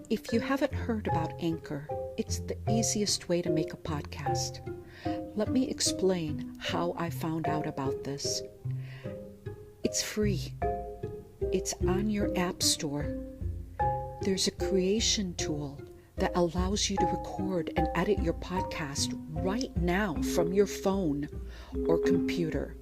If you haven't heard about Anchor, it's the easiest way to make a podcast. Let me explain how I found out about this. It's free. It's on your app store. There's a creation tool that allows you to record and edit your podcast right now from your phone or computer.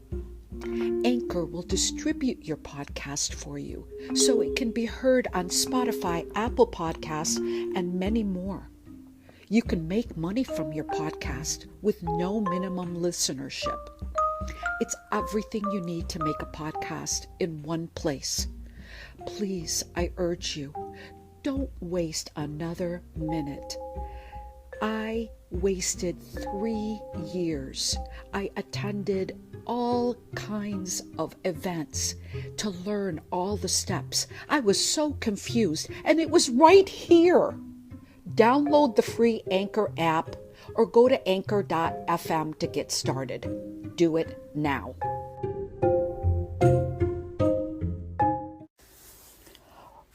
Anchor will distribute your podcast for you so it can be heard on Spotify, Apple Podcasts, and many more. You can make money from your podcast with no minimum listenership. It's everything you need to make a podcast in one place. Please, I urge you, don't waste another minute. I wasted 3 years. I attended all kinds of events to learn all the steps. I was so confused, and it was right here. Download the free Anchor app or go to anchor.fm to get started. Do it now.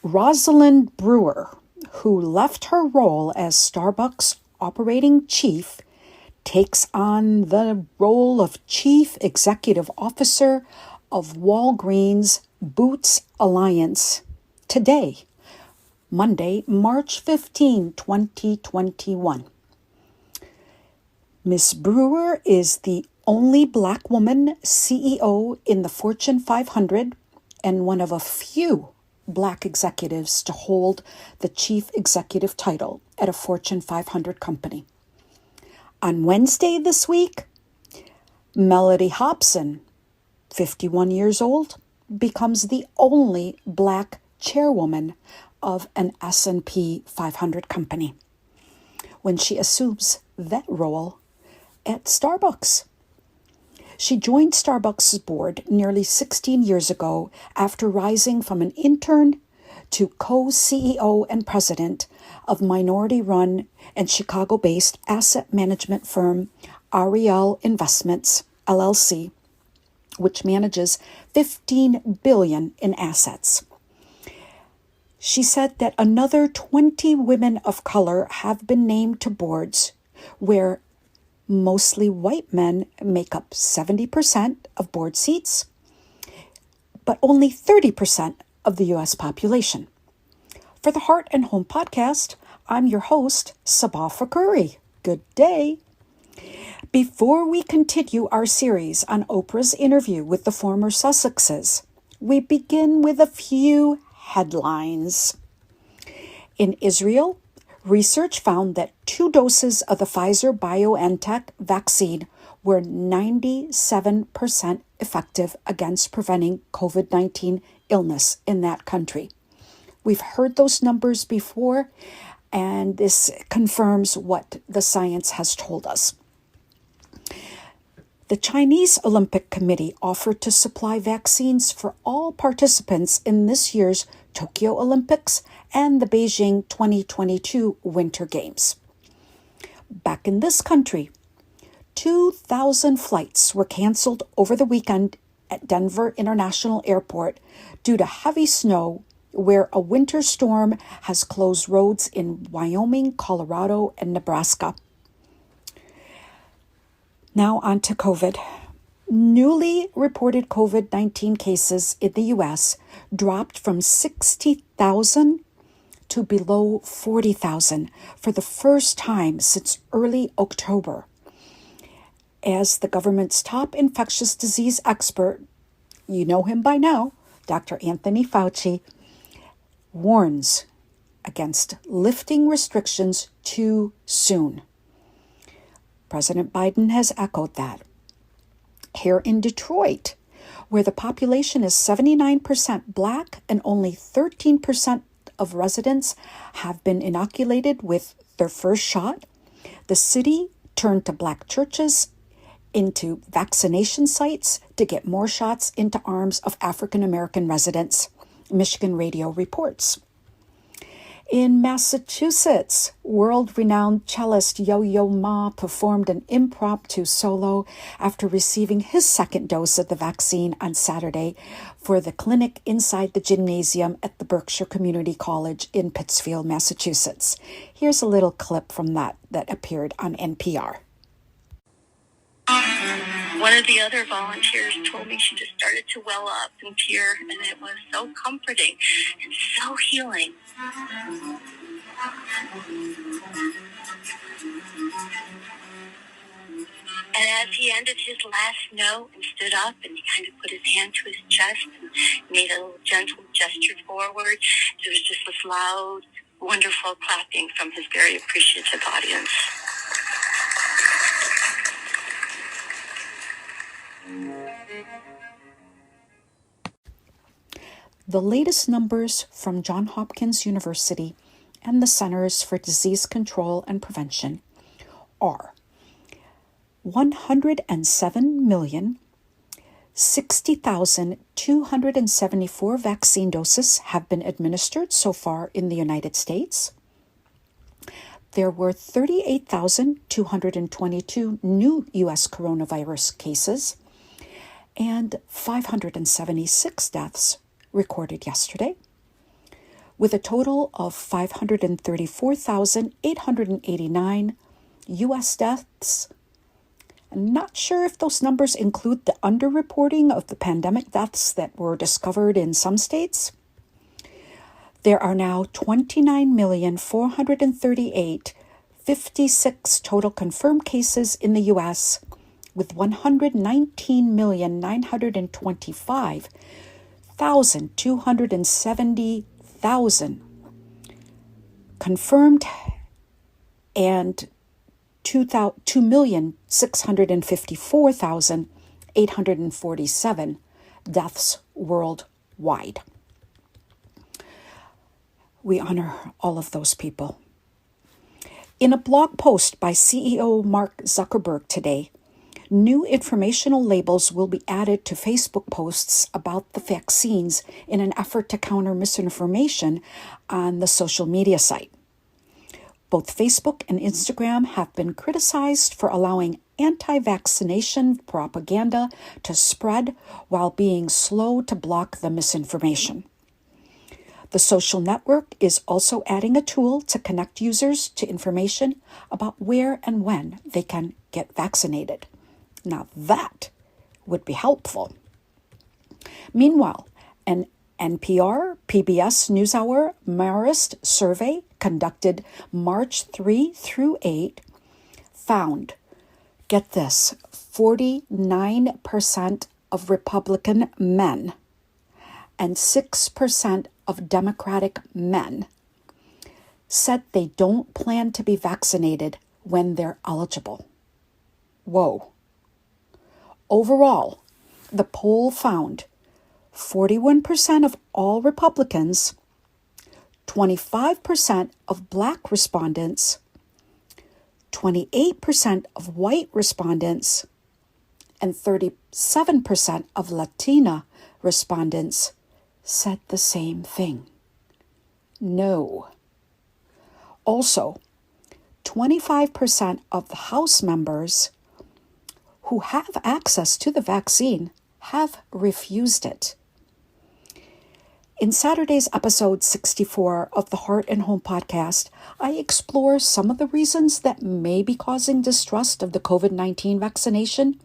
Rosalind Brewer, who left her role as Starbucks operating chief, takes on the role of Chief Executive Officer of Walgreens Boots Alliance today, Monday, March 15, 2021. Ms. Brewer is the only Black woman CEO in the Fortune 500 and one of a few Black executives to hold the Chief Executive title at a Fortune 500 company. On Wednesday this week, Mellody Hobson, 51 years old, becomes the only Black chairwoman of an S&P 500 company when she assumes that role at Starbucks. She joined Starbucks' board nearly 16 years ago after rising from an intern to co-CEO and president of minority-run and Chicago-based asset management firm Ariel Investments, LLC, which manages $15 billion in assets. She said that another 20 women of color have been named to boards where mostly white men make up 70% of board seats, but only 30% of the U.S. population. For the Heart and Home podcast, I'm your host, Sabah Fakhoury. Good day. Before we continue our series on Oprah's interview with the former Sussexes, we begin with a few headlines. In Israel, research found that 2 doses of the Pfizer-BioNTech vaccine were 97% effective against preventing COVID-19 illness in that country. We've heard those numbers before, and this confirms what the science has told us. The Chinese Olympic Committee offered to supply vaccines for all participants in this year's Tokyo Olympics and the Beijing 2022 Winter Games. Back in this country, 2,000 flights were canceled over the weekend at Denver International Airport due to heavy snow, where a winter storm has closed roads in Wyoming, Colorado, and Nebraska. Now on to COVID. Newly reported COVID-19 cases in the U.S. dropped from 60,000 to below 40,000 for the first time since early October, as the government's top infectious disease expert, you know him by now, Dr. Anthony Fauci, warns against lifting restrictions too soon. President Biden has echoed that. Here in Detroit, where the population is 79% Black and only 13% of residents have been inoculated with their first shot, the city turned to Black churches into vaccination sites to get more shots into arms of African American residents, Michigan Radio reports. In Massachusetts, world-renowned cellist Yo-Yo Ma performed an impromptu solo after receiving his second dose of the vaccine on Saturday for the clinic inside the gymnasium at the Berkshire Community College in Pittsfield, Massachusetts. Here's a little clip from that appeared on NPR. One of the other volunteers told me she just started to well up in tear, and it was so comforting and so healing. And as he ended his last note and stood up and he kind of put his hand to his chest and made a little gentle gesture forward, there was just this loud, wonderful clapping from his very appreciative audience. The latest numbers from Johns Hopkins University and the Centers for Disease Control and Prevention are 107,060,274 vaccine doses have been administered so far in the United States. There were 38,222 new U.S. coronavirus cases and 576 deaths recorded yesterday, with a total of 534,889 U.S. deaths. I'm not sure if those numbers include the underreporting of the pandemic deaths that were discovered in some states. There are now 29,438,56 total confirmed cases in the U.S., with 119,925,270,000 confirmed and 2,654,847 deaths worldwide. We honor all of those people. In a blog post by CEO Mark Zuckerberg today, new informational labels will be added to Facebook posts about the vaccines in an effort to counter misinformation on the social media site. Both Facebook and Instagram have been criticized for allowing anti-vaccination propaganda to spread while being slow to block the misinformation. The social network is also adding a tool to connect users to information about where and when they can get vaccinated. Now that would be helpful. Meanwhile, an NPR PBS NewsHour Marist survey conducted March 3 through 8 found, get this, 49% of Republican men and 6% of Democratic men said they don't plan to be vaccinated when they're eligible. Whoa. Overall, the poll found 41% of all Republicans, 25% of Black respondents, 28% of white respondents, and 37% of Latina respondents said the same thing. No. Also, 25% of the House members who have access to the vaccine have refused it. In Saturday's episode 64 of the Heart and Home podcast, I explore some of the reasons that may be causing distrust of the COVID-19 vaccination,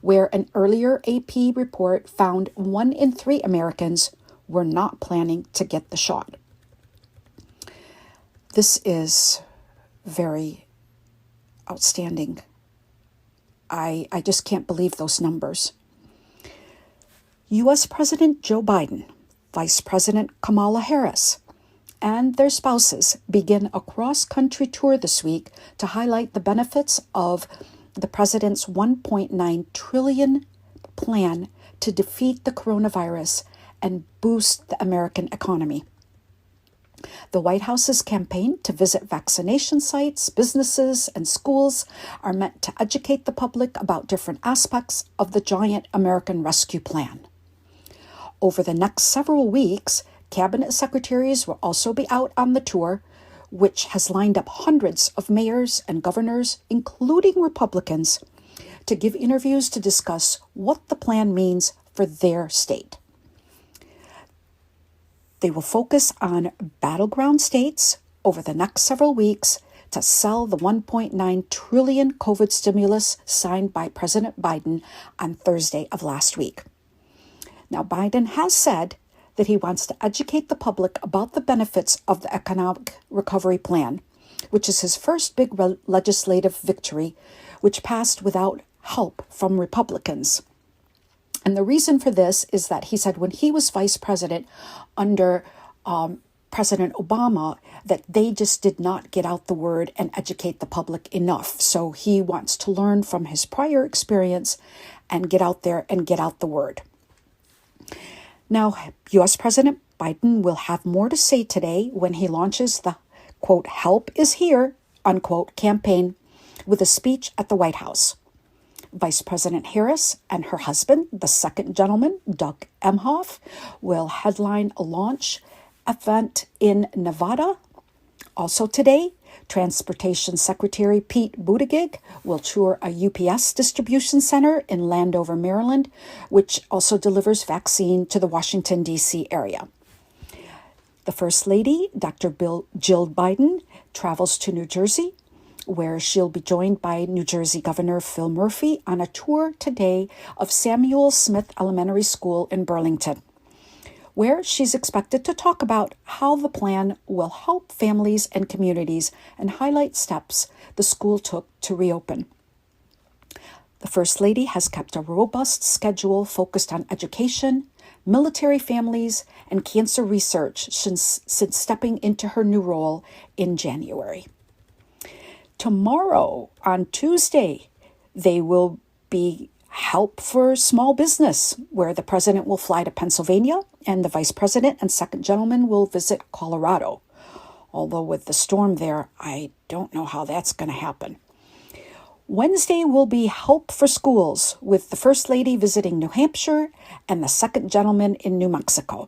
where an earlier AP report found 1 in 3 Americans were not planning to get the shot. This is very outstanding. I just can't believe those numbers. U.S. President Joe Biden, Vice President Kamala Harris, and their spouses begin a cross-country tour this week to highlight the benefits of the president's $1.9 trillion plan to defeat the coronavirus and boost the American economy. The White House's campaign to visit vaccination sites, businesses, and schools are meant to educate the public about different aspects of the giant American Rescue Plan. Over the next several weeks, cabinet secretaries will also be out on the tour, which has lined up hundreds of mayors and governors, including Republicans, to give interviews to discuss what the plan means for their state. They will focus on battleground states over the next several weeks to sell the $1.9 trillion COVID stimulus signed by President Biden on Thursday of last week. Now, Biden has said that he wants to educate the public about the benefits of the economic recovery plan, which is his first big legislative victory, which passed without help from Republicans. And the reason for this is that he said when he was vice president under President Obama, that they just did not get out the word and educate the public enough. So he wants to learn from his prior experience and get out there and get out the word. Now, U.S. President Biden will have more to say today when he launches the, quote, "Help is here," unquote, campaign with a speech at the White House. Vice President Harris and her husband, the second gentleman, Doug Emhoff, will headline a launch event in Nevada. Also today, Transportation Secretary Pete Buttigieg will tour a UPS distribution center in Landover, Maryland, which also delivers vaccine to the Washington, D.C. area. The First Lady, Dr. Jill Biden, travels to New Jersey, where she'll be joined by New Jersey Governor Phil Murphy on a tour today of Samuel Smith Elementary School in Burlington, where she's expected to talk about how the plan will help families and communities and highlight steps the school took to reopen. The First Lady has kept a robust schedule focused on education, military families, and cancer research since stepping into her new role in January. Tomorrow, on Tuesday, they will be help for small business, where the president will fly to Pennsylvania and the vice president and second gentleman will visit Colorado. Although with the storm there, I don't know how that's going to happen. Wednesday will be help for schools, with the First Lady visiting New Hampshire and the second gentleman in New Mexico.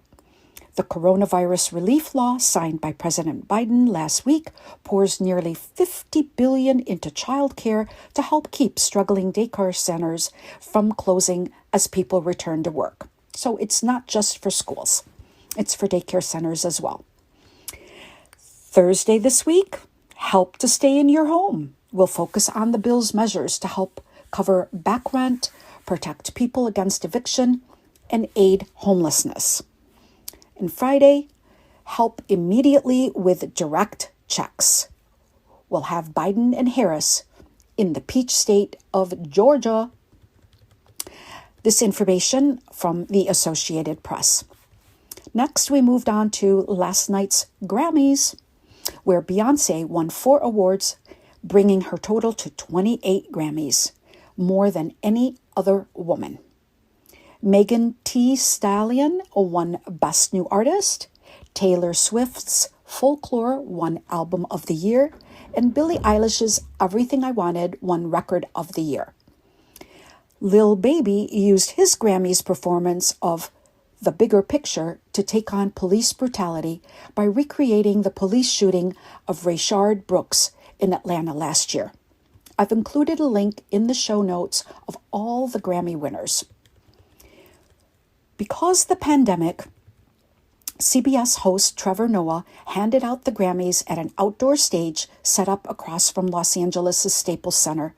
The coronavirus relief law signed by President Biden last week pours nearly $50 billion into childcare to help keep struggling daycare centers from closing as people return to work. So it's not just for schools, it's for daycare centers as well. Thursday this week, help to stay in your home. We'll focus on the bill's measures to help cover back rent, protect people against eviction, and aid homelessness. And Friday, help immediately with direct checks. We'll have Biden and Harris in the peach state of Georgia. This information from the Associated Press. Next, we moved on to last night's Grammys, where Beyoncé won 4 awards, bringing her total to 28 Grammys, more than any other woman. Megan Thee Stallion won Best New Artist, Taylor Swift's Folklore won Album of the Year, and Billie Eilish's Everything I Wanted won Record of the Year. Lil Baby used his Grammys performance of The Bigger Picture to take on police brutality by recreating the police shooting of Rayshard Brooks in Atlanta last year. I've included a link in the show notes of all the Grammy winners. Because of the pandemic, CBS host Trevor Noah handed out the Grammys at an outdoor stage set up across from Los Angeles' Staples Center,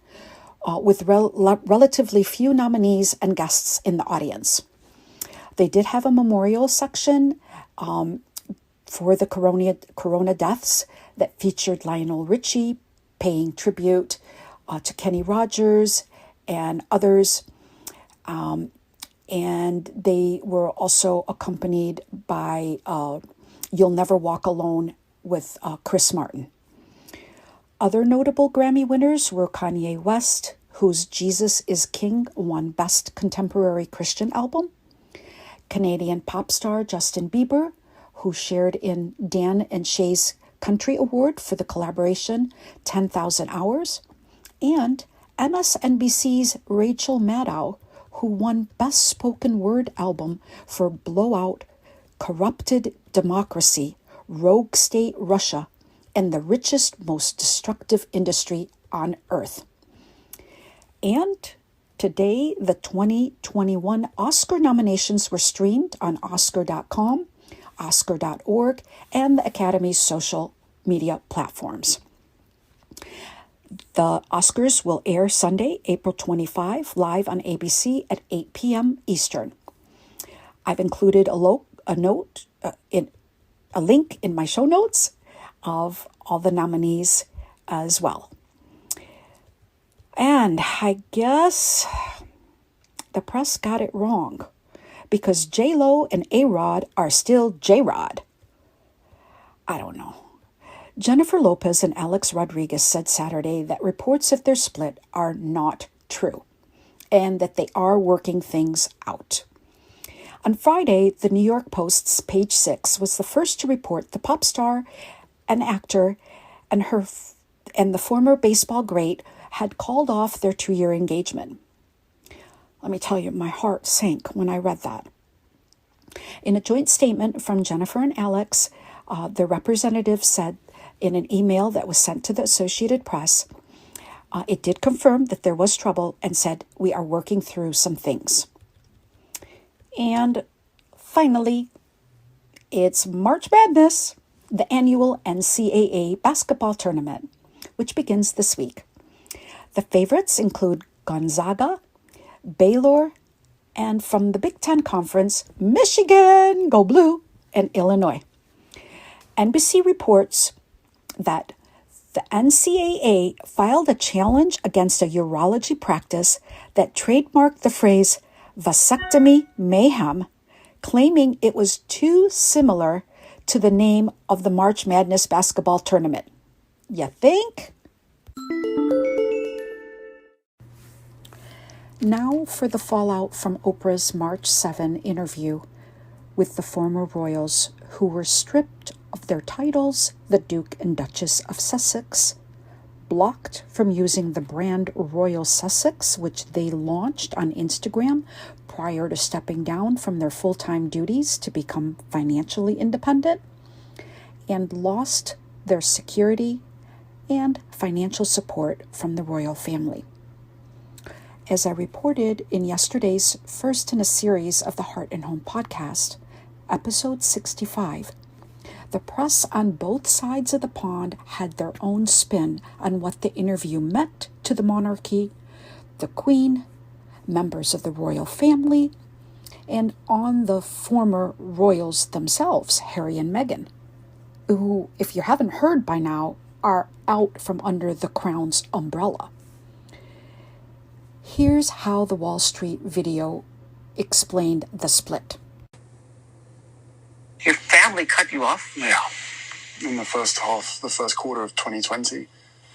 with relatively few nominees and guests in the audience. They did have a memorial section for the corona deaths that featured Lionel Richie paying tribute to Kenny Rogers and others. And they were also accompanied by You'll Never Walk Alone with Chris Martin. Other notable Grammy winners were Kanye West, whose Jesus is King won Best Contemporary Christian Album, Canadian pop star Justin Bieber, who shared in Dan and Shay's Country Award for the collaboration 10,000 Hours, and MSNBC's Rachel Maddow, who won Best Spoken Word Album for Blowout corrupted democracy, rogue state Russia, and the richest, most destructive industry on earth. And today, the 2021 Oscar nominations were streamed on Oscar.com, Oscar.org, and the Academy's social media platforms. The Oscars will air Sunday, April 25, live on ABC at 8 p.m. Eastern. I've included a link in my show notes of all the nominees as well. And I guess the press got it wrong because J-Lo and A-Rod are still J-Rod. I don't know. Jennifer Lopez and Alex Rodriguez said Saturday that reports of their split are not true and that they are working things out. On Friday, the New York Post's Page 6 was the first to report the pop star and actor and the former baseball great had called off their 2-year engagement. Let me tell you, my heart sank when I read that. In a joint statement from Jennifer and Alex, their representative said in an email that was sent to the Associated Press, it did confirm that there was trouble and said, "We are working through some things." And finally, it's March Madness, the annual NCAA basketball tournament, which begins this week. The favorites include Gonzaga, Baylor, and from the Big Ten Conference, Michigan, go blue, and Illinois. NBC reports that the NCAA filed a challenge against a urology practice that trademarked the phrase vasectomy mayhem, claiming it was too similar to the name of the March Madness basketball tournament. You think? Now for the fallout from Oprah's March 7 interview with the former royals who were stripped of their titles, the Duke and Duchess of Sussex, blocked from using the brand Royal Sussex, which they launched on Instagram prior to stepping down from their full-time duties to become financially independent, and lost their security and financial support from the royal family. As I reported in yesterday's first in a series of the Heart and Home podcast, episode 65, the press on both sides of the pond had their own spin on what the interview meant to the monarchy, the Queen, members of the royal family, and on the former royals themselves, Harry and Meghan, who, if you haven't heard by now, are out from under the Crown's umbrella. Here's how the Wall Street video explained the split. Your family cut you off? Yeah, in the first quarter of 2020.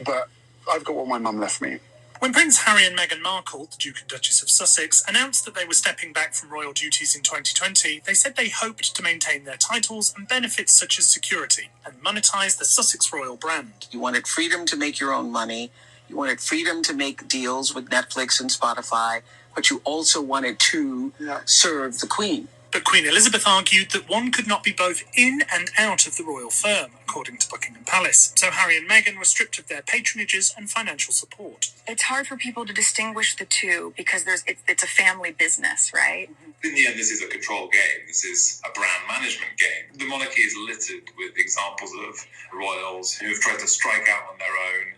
But I've got what my mum left me. When Prince Harry and Meghan Markle, the Duke and Duchess of Sussex, announced that they were stepping back from royal duties in 2020, they said they hoped to maintain their titles and benefits such as security and monetize the Sussex royal brand. You wanted freedom to make your own money. You wanted freedom to make deals with Netflix and Spotify, but you also wanted to serve the Queen. But Queen Elizabeth argued that one could not be both in and out of the royal firm, according to Buckingham Palace. So Harry and Meghan were stripped of their patronages and financial support. It's hard for people to distinguish the two because it's a family business, right? In the end, this is a control game. This is a brand management game. The monarchy is littered with examples of royals who have tried to strike out on their own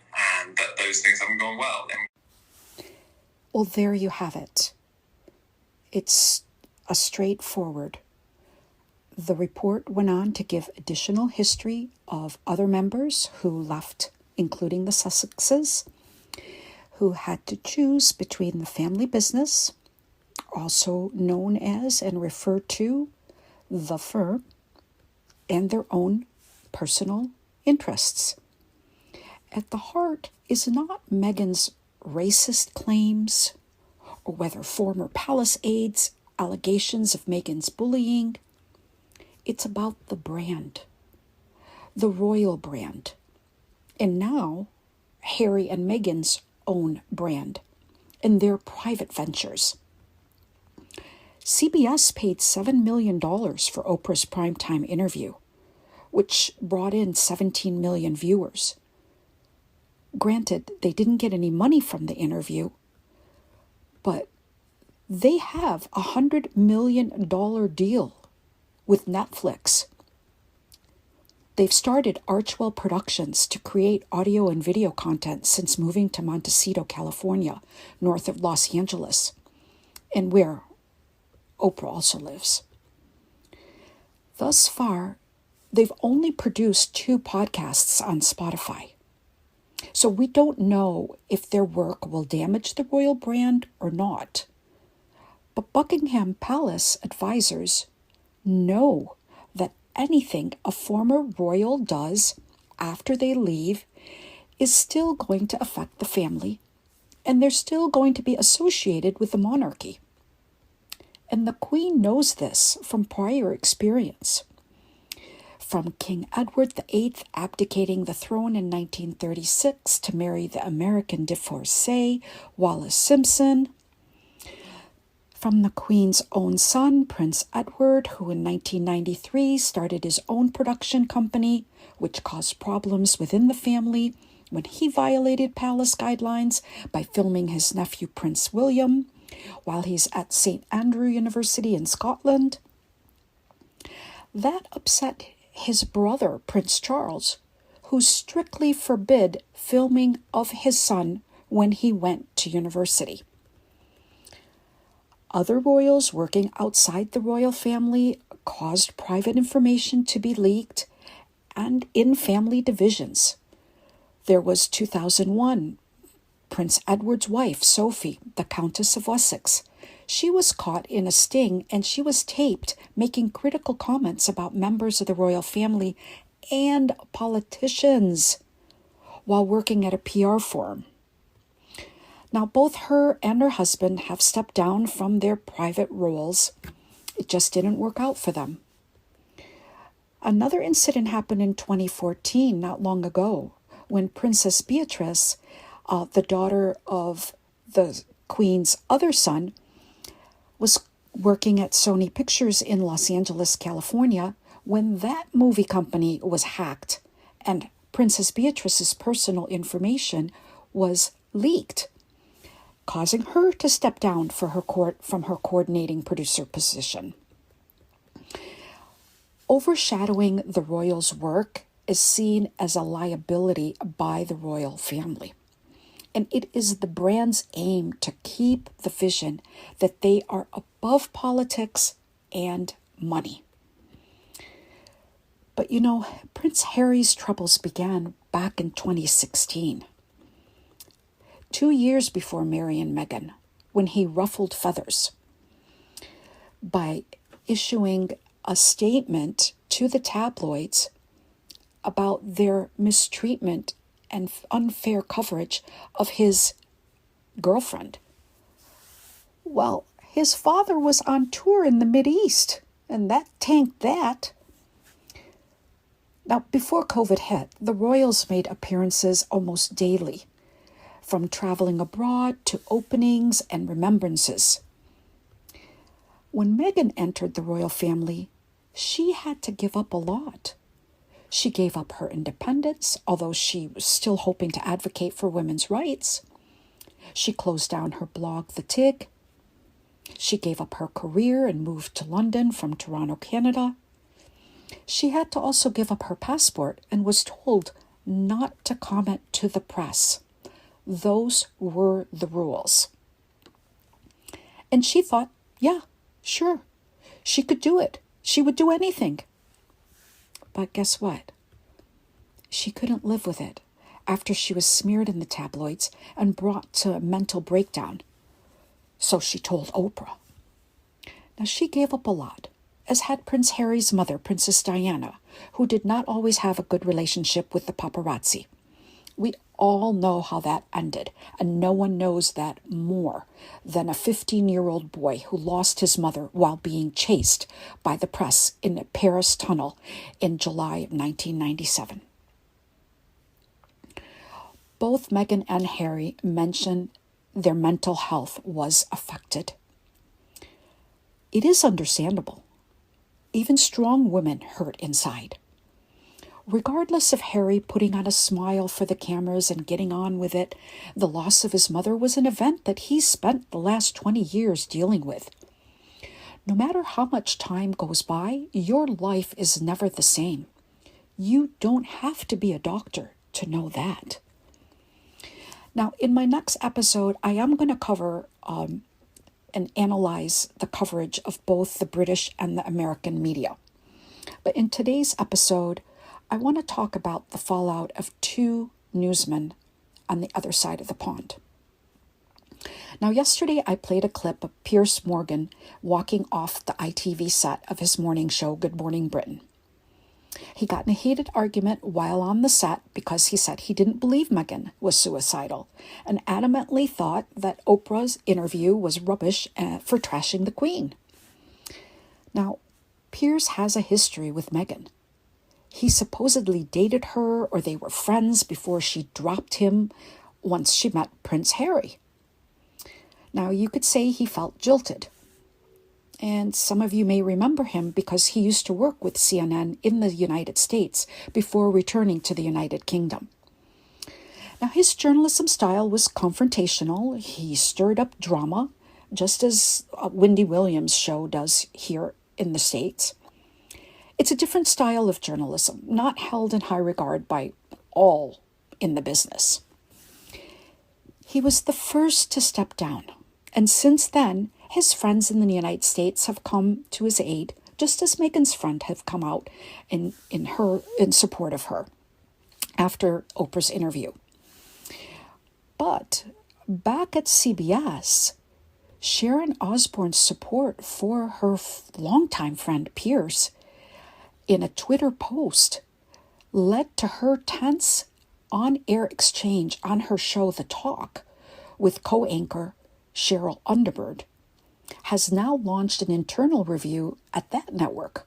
and that those things haven't gone well. Well, there you have it. It's a straightforward. The report went on to give additional history of other members who left, including the Sussexes, who had to choose between the family business, also known as and referred to the firm, and their own personal interests. At the heart is not Meghan's racist claims or whether former palace aides allegations of Meghan's bullying. It's about the brand, the royal brand, and now Harry and Meghan's own brand and their private ventures. CBS paid $7 million for Oprah's primetime interview, which brought in 17 million viewers. Granted, they didn't get any money from the interview, but they have a $100 million deal with Netflix. They've started Archwell Productions to create audio and video content since moving to Montecito, California, north of Los Angeles, and where Oprah also lives. Thus far, they've only produced 2 podcasts on Spotify. So we don't know if their work will damage the royal brand or not. But Buckingham Palace advisors know that anything a former royal does after they leave is still going to affect the family, and they're still going to be associated with the monarchy. And the Queen knows this from prior experience. From King Edward VIII abdicating the throne in 1936 to marry the American divorcee Wallis Simpson. From the Queen's own son, Prince Edward, who in 1993 started his own production company, which caused problems within the family when he violated palace guidelines by filming his nephew Prince William while he's at St. Andrew University in Scotland. That upset his brother, Prince Charles, who strictly forbid filming of his son when he went to university. Other royals working outside the royal family caused private information to be leaked, and in family divisions. There was 2001, Prince Edward's wife, Sophie, the Countess of Sussex. She was caught in a sting, and she was taped making critical comments about members of the royal family and politicians while working at a PR firm. Now, both her and her husband have stepped down from their private roles. It just didn't work out for them. Another incident happened in 2014, not long ago, when Princess Beatrice, the daughter of the Queen's other son, was working at Sony Pictures in Los Angeles, California, when that movie company was hacked and Princess Beatrice's personal information was leaked, causing her to step down from her coordinating producer position. Overshadowing the royals' work is seen as a liability by the royal family. And it is the brand's aim to keep the vision that they are above politics and money. But you know, Prince Harry's troubles began back in 2016. 2 years before Mary and Meghan, when he ruffled feathers by issuing a statement to the tabloids about their mistreatment and unfair coverage of his girlfriend. Well, his father was on tour in the Mideast, and that tanked that. Now, before COVID hit, the royals made appearances almost daily, from traveling abroad to openings and remembrances. When Meghan entered the royal family, she had to give up a lot. She gave up her independence, although she was still hoping to advocate for women's rights. She closed down her blog, The Tig. She gave up her career and moved to London from Toronto, Canada. She had to also give up her passport and was told not to comment to the press. Those were the rules. And she thought, yeah, sure, she could do it. She would do anything. But guess what? She couldn't live with it after she was smeared in the tabloids and brought to a mental breakdown. So she told Oprah. Now, she gave up a lot, as had Prince Harry's mother, Princess Diana, who did not always have a good relationship with the paparazzi. We all know how that ended, and no one knows that more than a 15-year-old boy who lost his mother while being chased by the press in a Paris tunnel in July of 1997. Both Meghan and Harry mentioned their mental health was affected. It is understandable. Even strong women hurt inside. Regardless of Harry putting on a smile for the cameras and getting on with it, the loss of his mother was an event that he spent the last 20 years dealing with. No matter how much time goes by, your life is never the same. You don't have to be a doctor to know that. Now, in my next episode, I am going to cover and analyze the coverage of both the British and the American media. But in today's episode, I want to talk about the fallout of two newsmen on the other side of the pond. Now, yesterday I played a clip of Piers Morgan walking off the ITV set of his morning show, Good Morning Britain. He got in a heated argument while on the set because he said he didn't believe Meghan was suicidal and adamantly thought that Oprah's interview was rubbish for trashing the Queen. Now, Piers has a history with Meghan. He supposedly dated her, or they were friends before she dropped him once she met Prince Harry. Now, you could say he felt jilted. And some of you may remember him because he used to work with CNN in the United States before returning to the United Kingdom. Now, his journalism style was confrontational. He stirred up drama, just as Wendy Williams' show does here in the States. It's a different style of journalism, not held in high regard by all in the business. He was the first to step down, and since then, his friends in the United States have come to his aid, just as Meghan's friends have come out in support of her after Oprah's interview. But back at CBS, Sharon Osbourne's support for her longtime friend Piers in a Twitter post led to her tense on-air exchange on her show The Talk with co-anchor Cheryl Underwood, has now launched an internal review at that network.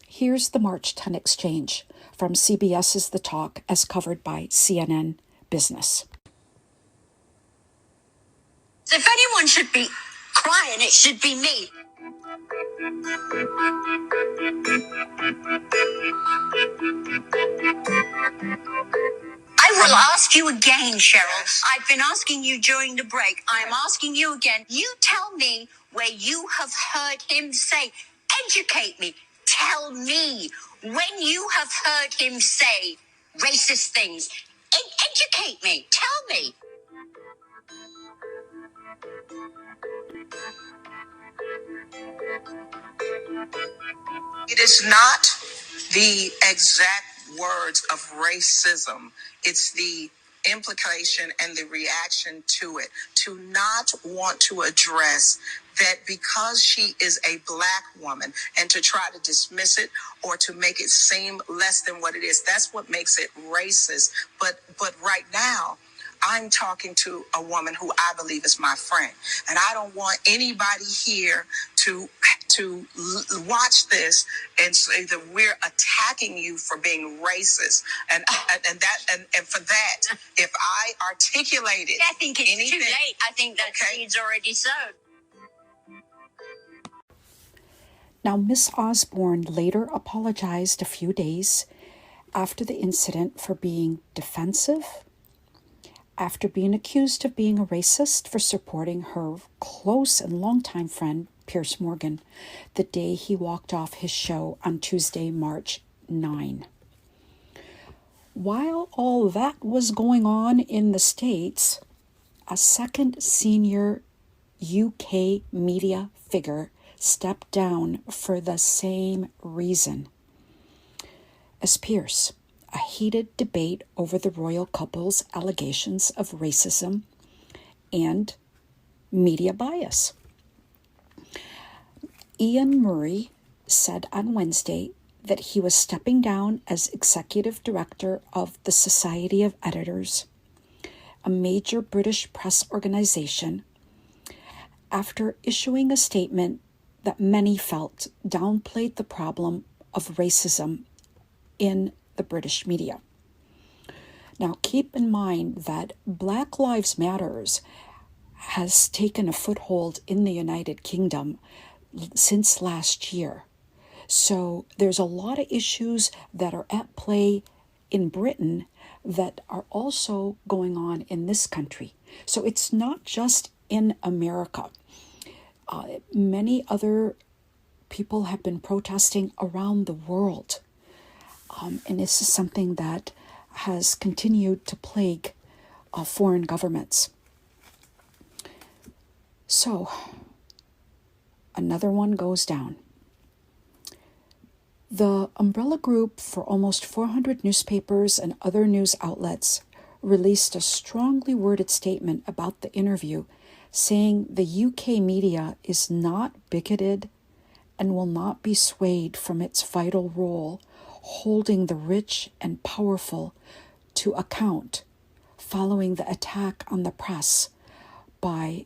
Here's the March 10 exchange from CBS's The Talk as covered by CNN Business. If anyone should be crying, it should be me. I will ask you again, Cheryl. I've been asking you during the break. I'm asking you again. You tell me where you have heard him say, educate me. Tell me when you have heard him say racist things. Educate me. Tell me. It is not the exact words of racism. It's the implication and the reaction to it. To not want to address that because she is a black woman and to try to dismiss it or to make it seem less than what it is. That's what makes it racist. But right now, I'm talking to a woman who I believe is my friend. And I don't want anybody here to watch this and say that we're attacking you for being racist. And for that, if I articulated I think it's too late. I think that seed's already sown. Now, Miss Osbourne later apologized a few days after the incident for being defensive, after being accused of being a racist for supporting her close and longtime friend, Piers Morgan, the day he walked off his show on Tuesday, March 9. While all that was going on in the States, a second senior UK media figure stepped down for the same reason as Piers. A heated debate over the royal couple's allegations of racism and media bias. Ian Murray said on Wednesday that he was stepping down as executive director of the Society of Editors, a major British press organization, after issuing a statement that many felt downplayed the problem of racism in the British media. Now, keep in mind that Black Lives Matters has taken a foothold in the United Kingdom since last year. So there's a lot of issues that are at play in Britain that are also going on in this country. So it's not just in America. Many other people have been protesting around the world. And this is something that has continued to plague foreign governments. So, another one goes down. The umbrella group for almost 400 newspapers and other news outlets released a strongly worded statement about the interview, saying the UK media is not bigoted and will not be swayed from its vital role holding the rich and powerful to account following the attack on the press by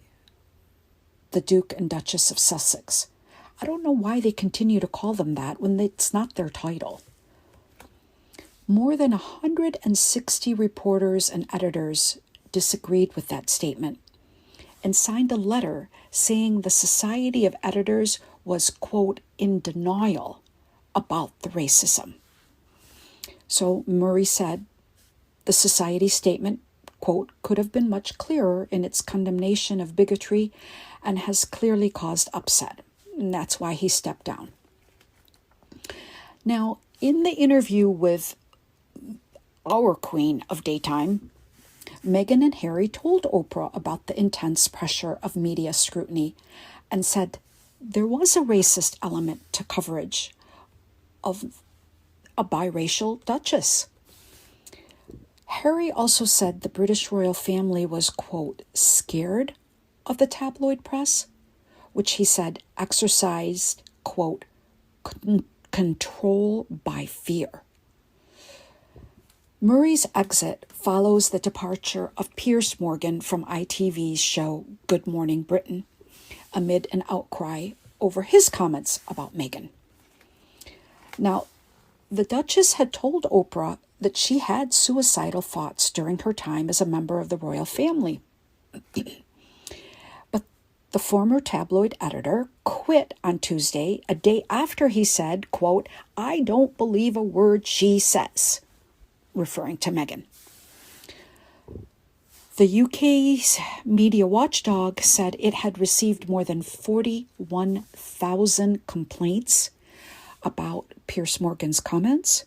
the Duke and Duchess of Sussex. I don't know why they continue to call them that when it's not their title. More than 160 reporters and editors disagreed with that statement and signed a letter saying the Society of Editors was, quote, in denial about the racism. So Murray said the Society's statement, quote, could have been much clearer in its condemnation of bigotry and has clearly caused upset. And that's why he stepped down. Now, in the interview with our queen of daytime, Meghan and Harry told Oprah about the intense pressure of media scrutiny and said there was a racist element to coverage of a biracial duchess. Harry also said the British royal family was, quote, scared of the tabloid press, which he said exercised, quote, control by fear. Murray's exit follows the departure of Piers Morgan from ITV's show Good Morning Britain, amid an outcry over his comments about Meghan. Now, the Duchess had told Oprah that she had suicidal thoughts during her time as a member of the royal family. But the former tabloid editor quit on Tuesday, a day after he said, quote, I don't believe a word she says, referring to Meghan. The UK's media watchdog said it had received more than 41,000 complaints about Piers Morgan's comments,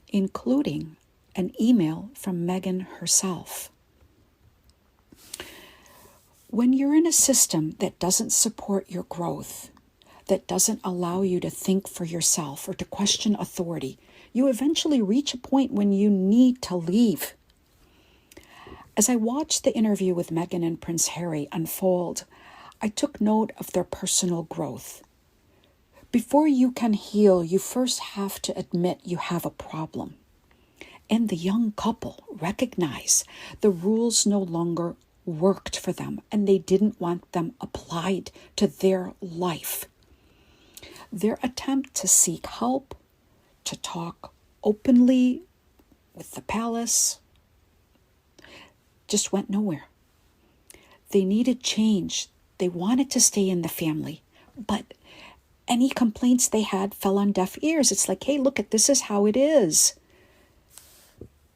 including an email from Meghan herself. When you're in a system that doesn't support your growth, that doesn't allow you to think for yourself or to question authority, you eventually reach a point when you need to leave. As I watched the interview with Meghan and Prince Harry unfold, I took note of their personal growth. Before you can heal, you first have to admit you have a problem. And the young couple recognize the rules no longer worked for them and they didn't want them applied to their life. Their attempt to seek help, to talk openly with the palace, just went nowhere. They needed change. They wanted to stay in the family, but any complaints they had fell on deaf ears. It's like, hey, look, this is how it is.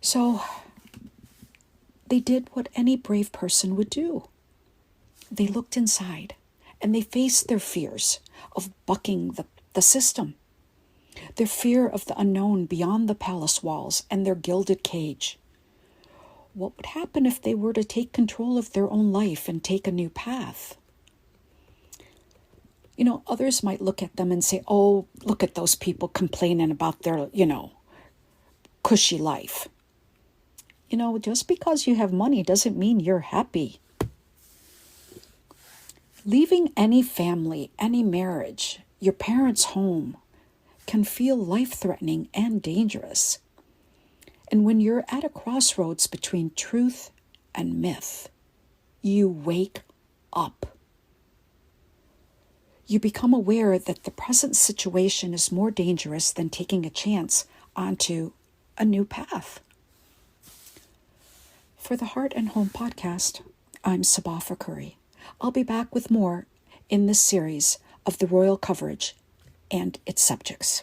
So they did what any brave person would do. They looked inside and they faced their fears of bucking the system, their fear of the unknown beyond the palace walls and their gilded cage. What would happen if they were to take control of their own life and take a new path? You know, others might look at them and say, oh, look at those people complaining about their, cushy life. Just because you have money doesn't mean you're happy. Leaving any family, any marriage, your parents' home can feel life-threatening and dangerous. And when you're at a crossroads between truth and myth, you wake up. You become aware that the present situation is more dangerous than taking a chance onto a new path. For the Heart and Home podcast, I'm Sabah Fakhoury. I'll be back with more in this series of the royal coverage and its subjects.